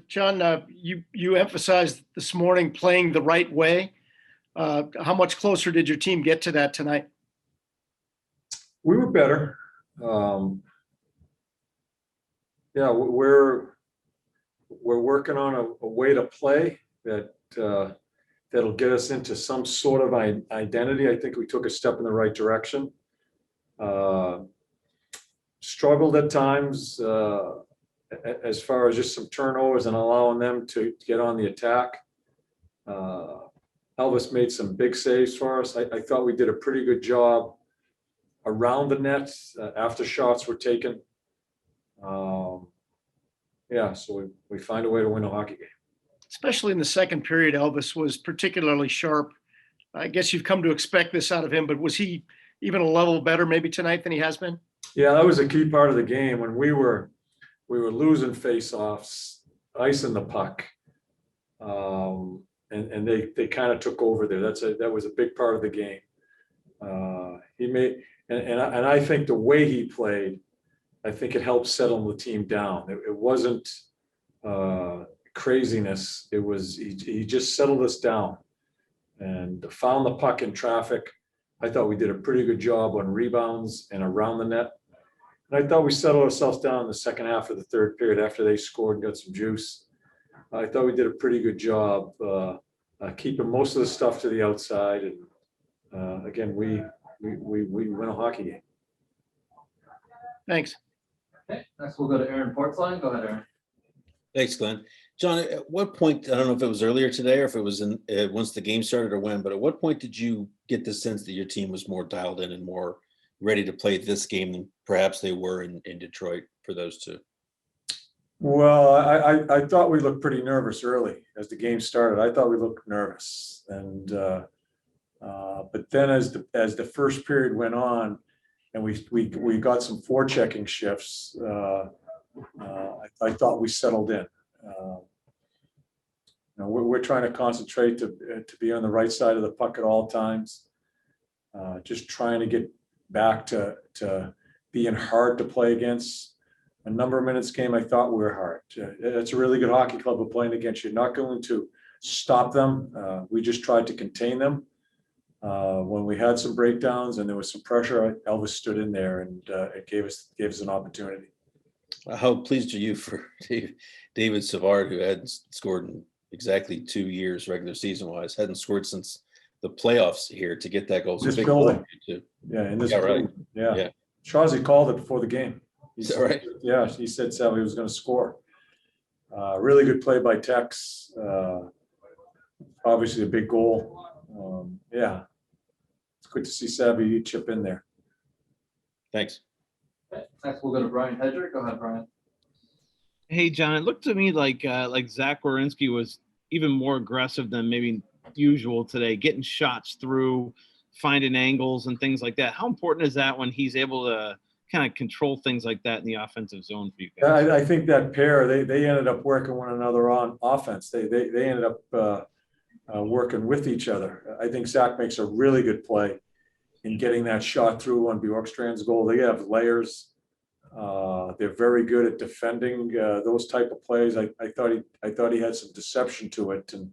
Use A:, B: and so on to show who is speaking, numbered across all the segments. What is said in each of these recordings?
A: John, you emphasized this morning playing the right way. How much closer did your team get to that tonight?
B: We were better. Yeah, we're working on a way to play that'll get us into some sort of identity. I think we took a step in the right direction. Struggled at times as far as just some turnovers and allowing them to get on the attack. Elvis made some big saves for us. I thought we did a pretty good job around the net after shots were taken. Yeah, so we find a way to win a hockey game.
A: Especially in the second period, Elvis was particularly sharp. I guess you've come to expect this out of him, but was he even a level better maybe tonight than he has been?
B: Yeah, that was a key part of the game when we were losing face-offs, icing the puck, and they kind of took over there. That was a big part of the game. He made and I think the way he played, I think it helped settle the team down. It wasn't craziness. It was he just settled us down and found the puck in traffic. I thought we did a pretty good job on rebounds and around the net. And I thought we settled ourselves down in the second half of the third period after they scored and got some juice. I thought we did a pretty good job keeping most of the stuff to the outside. And again, we win a hockey game.
A: Thanks.
C: Okay, next we'll go to Aaron Portzline. Go ahead, Aaron.
D: Thanks, Glenn. John, at what point, I don't know if it was earlier today or if it was in once the game started or when, but at what point did you get the sense that your team was more dialed in and more ready to play this game than perhaps they were in Detroit for those two?
B: Well, I thought we looked pretty nervous early as the game started. I thought we looked nervous, and but then as the first period went on, and we got some forechecking shifts, I thought we settled in. We're trying to concentrate to be on the right side of the puck at all times. Just trying to get back to being hard to play against. A number of minutes game, I thought we were hard. It's a really good hockey club we're playing against. You're not going to stop them. We just tried to contain them. When we had some breakdowns and there was some pressure, Elvis stood in there and it gave us an opportunity.
D: How pleased are you for David Savard, who hadn't scored in exactly 2 years regular season wise, hadn't scored since the playoffs here, to get that goal?
B: This building. Yeah, in this building. Right. Yeah. Shawzy called it before the game.
D: Is that right?
B: Yeah, he said Savvy was going to score. Really good play by Tex. Obviously a big goal. Yeah, it's good to see Savvy chip in there.
D: Thanks.
C: Okay, next we'll go to Brian Hedrick. Go ahead, Brian.
E: Hey, John, it looked to me like Zach Werenski was even more aggressive than maybe usual today, getting shots through, finding angles and things like that. How important is that when he's able to kind of control things like that in the offensive zone for you guys?
B: I think that pair, they ended up working one another on offense. They ended up working with each other. I think Zach makes a really good play in getting that shot through on Bjorkstrand's goal. They have layers. They're very good at defending those type of plays. I thought he had some deception to it, and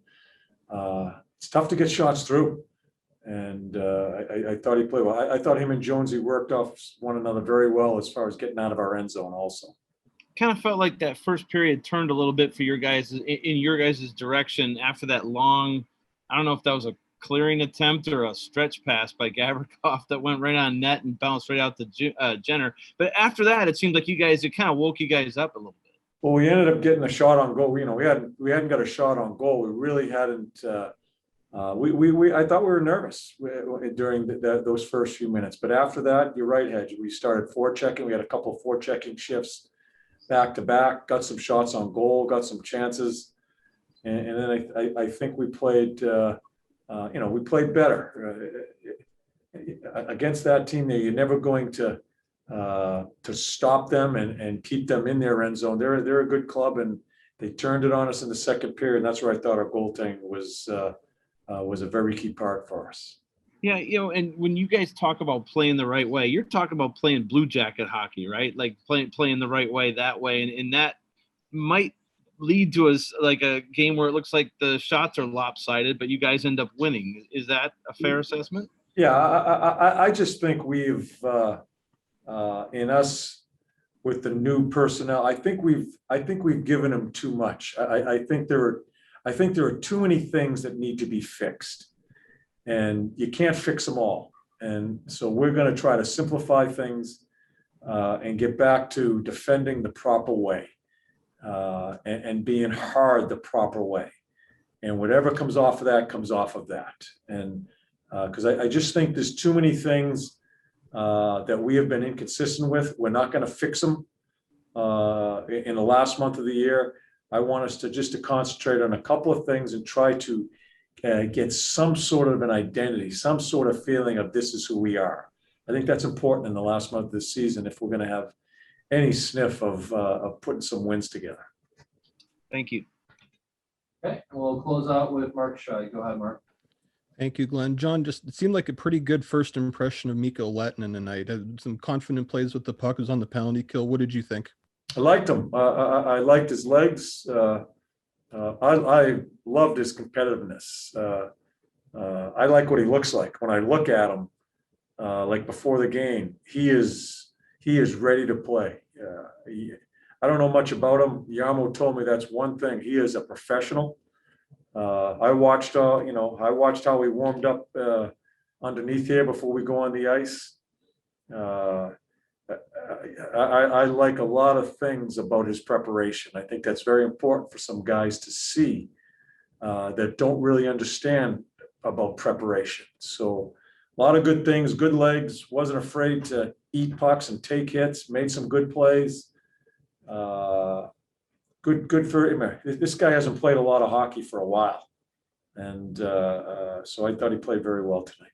B: it's tough to get shots through. And I thought he played well. I thought him and Jonesy worked off one another very well as far as getting out of our end zone also.
E: Kind of felt like that first period turned a little bit for your guys in your guys' direction after that long, I don't know if that was a clearing attempt or a stretch pass by Gavrikov that went right on net and bounced right out to Jenner. But after that, it seemed like it kind of woke you guys up a little bit.
B: Well, we ended up getting a shot on goal. We hadn't got a shot on goal. We really hadn't. I thought we were nervous during those first few minutes, but after that, you're right, Hedge. We started forechecking. We had a couple of forechecking shifts back to back. Got some shots on goal. Got some chances, and then I think we played. We played better against that team. There, you're never going to stop them and keep them in their end zone. They're a good club, and they turned it on us in the second period. And that's where I thought our goaltending was a very key part for us.
E: Yeah, and when you guys talk about playing the right way, you're talking about playing blue jacket hockey, right? Like playing the right way that way, and that might lead to like a game where it looks like the shots are lopsided, but you guys end up winning. Is that a fair assessment?
B: Yeah, I just think we've in us with the new personnel, I think we've given them too much. I think there are too many things that need to be fixed, and you can't fix them all. And so we're going to try to simplify things and get back to defending the proper way and being hard the proper way. And whatever comes off of that comes off of that. And because I just think there's too many things that we have been inconsistent with. We're not going to fix them in the last month of the year. I want us to concentrate on a couple of things and try to get some sort of an identity, some sort of feeling of this is who we are. I think that's important in the last month of the season if we're going to have any sniff of putting some wins together.
E: Thank you.
C: Okay, we'll close out with Mark Scheid. Go ahead, Mark.
F: Thank you, Glenn. John, just it seemed like a pretty good first impression of Mikko Lehtinen tonight. Had some confident plays with the puck, was on the penalty kill. What did you think?
B: I liked him. I liked his legs. I loved his competitiveness. I like what he looks like. When I look at him, like before the game, he is ready to play. I don't know much about him. Yarmo told me that's one thing. He is a professional. I watched how he warmed up underneath here before we go on the ice. I like a lot of things about his preparation. I think that's very important for some guys to see that don't really understand about preparation. So a lot of good things, good legs, wasn't afraid to eat pucks and take hits, made some good plays. Good for him. This guy hasn't played a lot of hockey for a while. And so I thought he played very well tonight.